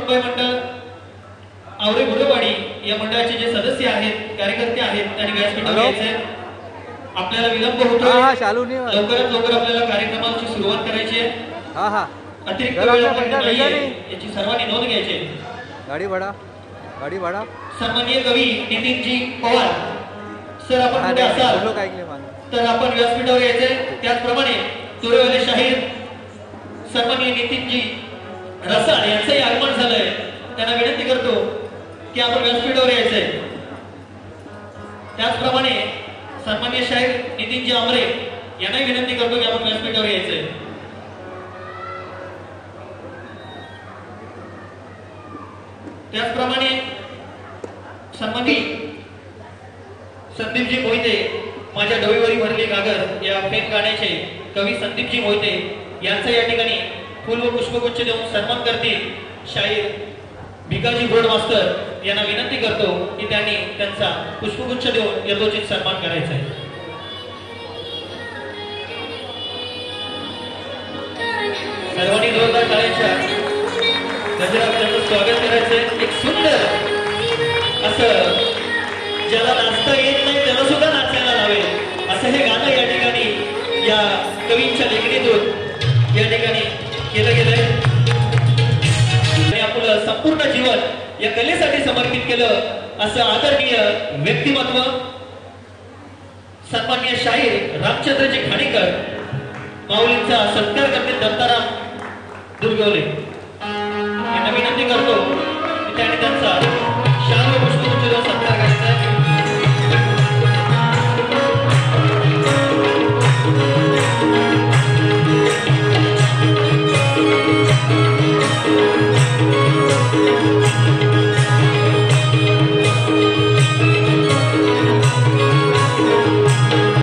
समन्वय मंडळ आवरे गुरुवाडी या मंडळाचे जे सदस्य आहेत, कार्यकर्ते आहेत, त्यांनी व्यासपीठावर यायचे. आपल्याला विलंब होतोय. लवकरात लवकर आपल्याला कार्यक्रमाची सुरुवात करायची आहे. अतिरिक्त वेळ याची सर्वांनी नोंद घ्यायची. गाडी भाडा सन्माननीय कवी नितीनजी पवार सर, आपण पुढे असाल तर आपण व्यासपीठावर यायचे. त्याचप्रमाणे तुरेवाले शाहीर सन्माननीय नितीनजी रसाळ यांचंही आगमन झालंय. त्यांना विनंती करतो की आपण व्यासपीठावर यायचंय. त्याचप्रमाणे सन्माननीय शाहीर नितीनजी आमरे यांनाही विनंती करतो की आपण व्यासपीठावर यायचंय. त्याचप्रमाणे सन्माननीय संदीपजी मोहिते, माझ्या डोईवरी भरली गागर या फेम गाण्याचे कवी संदीपजी मोहिते यांचा या ठिकाणी फुल व पुष्पगुच्छ देऊन सन्मान करतील. शाहीर भिकाजी बोर्ड मास्तर यांना विनंती करतो की त्यांनी त्यांचा पुष्पगुच्छ देऊन यथोचित सन्मान करायचा आहे. सर्वांनी जोरदार टाळ्यांच्या गजरात त्यांचं स्वागत करायचंय. एक सुंदर असं ज्याला नाचता येत नाही त्याला सुद्धा नाचायला लावेल असं हे गाणं या ठिकाणी या कवींच्या लेखणीतून या ठिकाणी केलं गेलंय. आपलं संपूर्ण जीवन या कलेसाठी समर्पित केलं असं आदरणीय व्यक्तिमत्व सन्माननीय शाहीर रामचंद्रजी घाणेकर माऊलींचा सत्कार करतील दत्ताराम दुर्गवले यांना विनंती करतो की त्यांनी त्यांचा शाल व पुष्पगुच्छ देऊन सत्कार करायचा.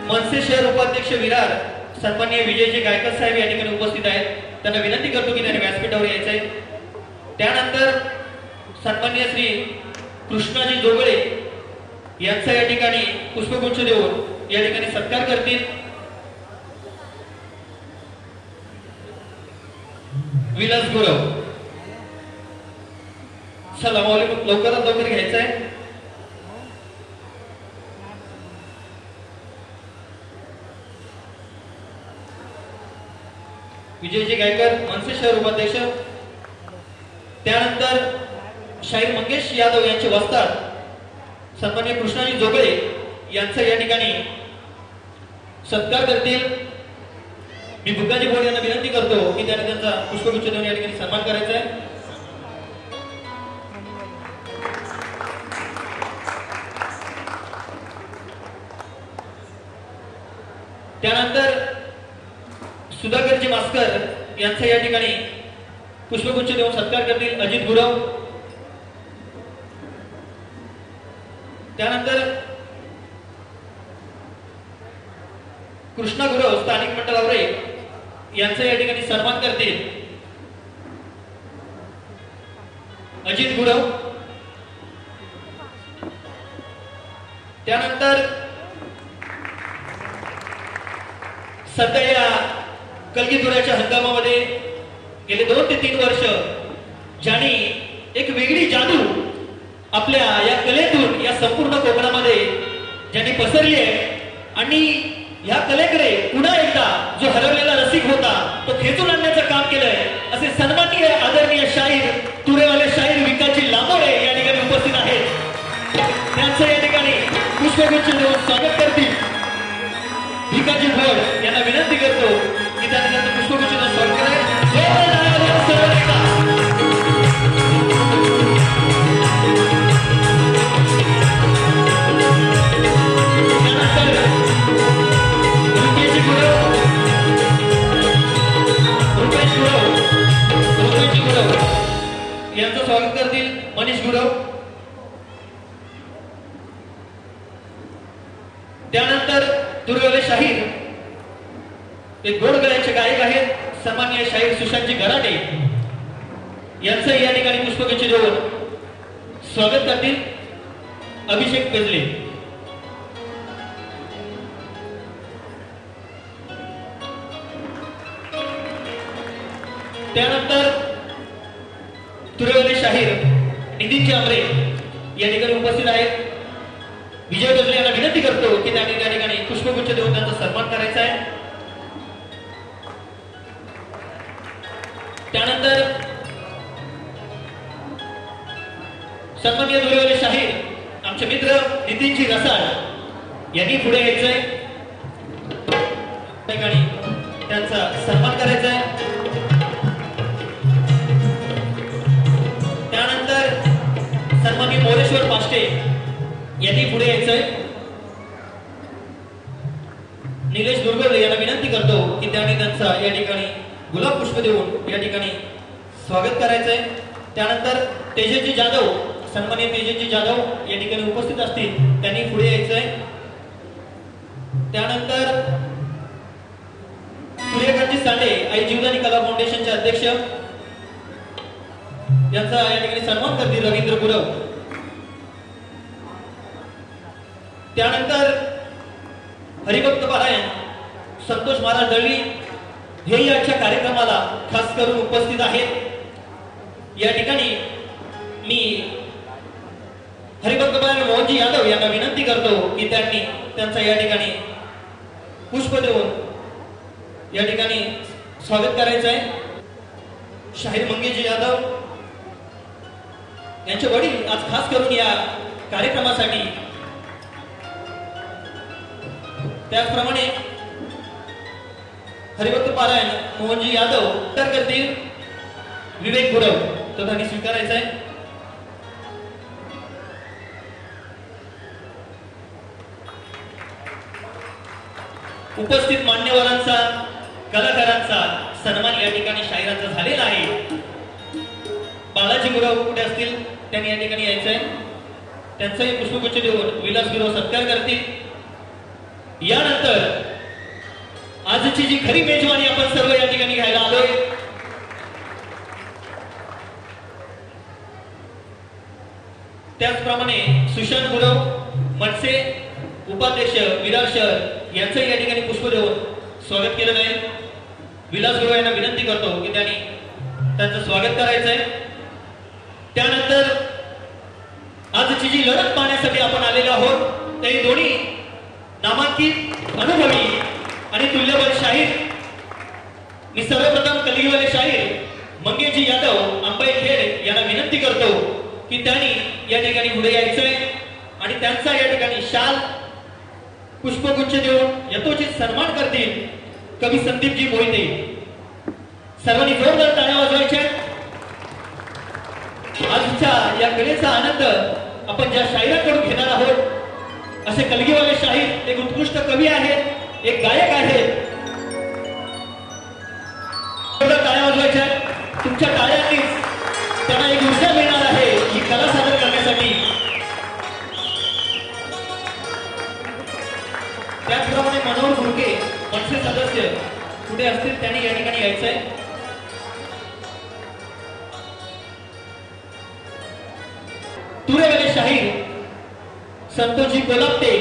मनसे शहर उपाध्यक्ष विरार सन्माननीय विजयजी गायकर साहेब या ठिकाणी उपस्थित आहेत. त्यांना विनंती करतो की त्यांनी व्यासपीठावर यायचंय. त्यानंतर सन्माननीय श्री कृष्णाजी जोगळे यांचा या ठिकाणी पुष्पगुच्छ देऊन या ठिकाणी सत्कार करतील. विलास गुरव चला लवकरात लवकर घ्यायचं आहे. विजयजी गायकर मनसे शहर उपाध्यक्ष. त्यानंतर शाहीर मंगेश यादव यांचे वस्ताद सन्माननीय कृष्णाजी जोगळे यांचा या ठिकाणी सत्कार करतील. मी भिकाजी बोर्ड यांना विनंती करतो की त्यांनी त्यांचा पुष्पगुच्छ देऊन या ठिकाणी सन्मान करायचा आहे. त्यानंतर सुधाकरजी मास्कर यांचा या ठिकाणी पुष्पगुच्छ देऊन सत्कार करतील अजित गुरव. त्यानंतर कृष्णा गुरव स्थानिक मंडळ आवरे यांचा या ठिकाणी सन्मान करतील अजित गुरव. त्यानंतर सध्या या कलगीतुऱ्याच्या हंगामामध्ये गेले 2 ते 3 वर्ष ज्यांनी एक वेगळी जादू आपल्या या कलेतून या संपूर्ण कोकणामध्ये ज्यांनी पसरली आहे आणि या कलेकडे पुन्हा एकदा जो हरवलेला रसिक होता तो खेचून आणण्याचं काम केलंय असे सन्माननीय आदरणीय शाहीर तुरेवाले शाहीर विकाजी लांबोळे या ठिकाणी उपस्थित आहेत. त्यांचं या ठिकाणी पुष्पगुच्छ देऊन स्वागत करतील. भिकाजी बोर्ड यांना विनंती करतो की त्यांनी त्यांचं पुष्पगुच्छ देऊन स्वागत करेल. यांचं स्वागत करतील मनीष गुरव. त्यानंतर तुरेवाले शाहीर एक गोड गळ्याचे गायक आहेत सन्माननीय शाहीर सुशांतजी गराटे यांचं या ठिकाणी पुष्पगुच्छ देऊन स्वागत करतील अभिषेक पेजले. त्यानंतर धुळेवाले शाहीर नितीनजी आमरे या ठिकाणी उपस्थित आहेत. विजय गजले यांना विनंती करतो की त्यांनी त्या ठिकाणी पुष्पगुच्छ देऊन त्यांचा सन्मान करायचा आहे. त्यानंतर सन्माननीय धुळेवाले शाहीर आमचे मित्र नितीनजी रसाळ यांनी पुढे यायचंय. ठिकाणी त्यांचा सन्मान करायचा आहे. त्यानंतर सन्माननीय मोरेश्वर पाष्टे यांनी पुढे यायचंय. निलेश दुर्गवले यांना विनंती करतो की त्यांनी त्यांचा या ठिकाणी गुलाब पुष्प देऊन या ठिकाणी स्वागत करायचंय. त्यानंतर तेजस्वी जाधव सन्माननीय तेजस्वी जाधव या ठिकाणी उपस्थित असतील त्यांनी पुढे यायचंय. त्यानंतर सूर्यकांतजी सांडे आई जीवदानी कला फाउंडेशनचे अध्यक्ष यांचा या ठिकाणी सन्मान करतील रवींद्र गुरव. त्यानंतर हरिभक्त पारायण संतोष महाराज दळवी हे याच्या कार्यक्रमाला खास करून उपस्थित आहेत. या ठिकाणी मी हरिभक्त पारायण मोहनजी यादव यांना विनंती करतो की त्यांनी त्यांचा या ठिकाणी पुष्प देऊन या ठिकाणी स्वागत करायचं आहे. शाहीर मंगेशजी यादव यांचे वडील आज खास करून या कार्यक्रमासाठी. त्याचप्रमाणे हरिभक्त पारायण मोहनजी यादव तर करतील विवेक गुरव तो त्यांनी स्वीकारायचा आहे. उपस्थित मान्यवरांचा कलाकारांचा सन्मान या ठिकाणी शाहिरांचा झालेला आहे. बालाजी गुरव कुठे असतील त्यांनी या ठिकाणी यायचंय. त्यांचाही पुष्पगुच्छ देऊन विलास गुरव सत्कार करतील. यानंतर आजची जी खरी मेजवानी आपण सर्व या ठिकाणी घ्यायला आलोय त्याचप्रमाणे सुशांत गुरव मनसे उपाध्यक्ष विरार शहर यांचं या ठिकाणी पुष्प देऊन स्वागत केलं जाईल. विलास गुरव यांना विनंती करतो की त्यांनी त्यांचं स्वागत करायचं आहे. त्यानंतर आजची जी लढत पाहण्यासाठी आपण आलेलो आहोत ते दोन्ही नामांकित अनुभवी आणि तुल्यबळ शाहीर. मी सर्वप्रथम कलगीवाले शाहीर मंगेशजी यादव अंबाईखेड यांना विनंती करतो की त्यांनी या ठिकाणी पुढे यायचंय आणि त्यांचा या ठिकाणी शाल पुष्पगुच्छ देऊन यथोचित सन्मान करतील कवी संदीपजी मोहिते. सर्वांनी जोरदार टाळ्या वाजवायच्या. आजच्या या कलेचा आनंद आपण ज्या शाहिरांकडून घेणार आहोत असे कलगीवाले शाहीर एक उत्कृष्ट कवी आहेत, एक गायक आहेत. जोरदार टाळ्या वाजवायच्या. तुमच्या टाळ्यांनीच त्यांना एक ऊर्जा मिळणार आहे ही कला सादर करण्यासाठी. त्याचप्रमाणे मनोहर घुडके मनसे सदस्य कुठे असतील त्यांनी या ठिकाणी यायचंय. तुरेवाले शाहीर संतोषजी कोलापते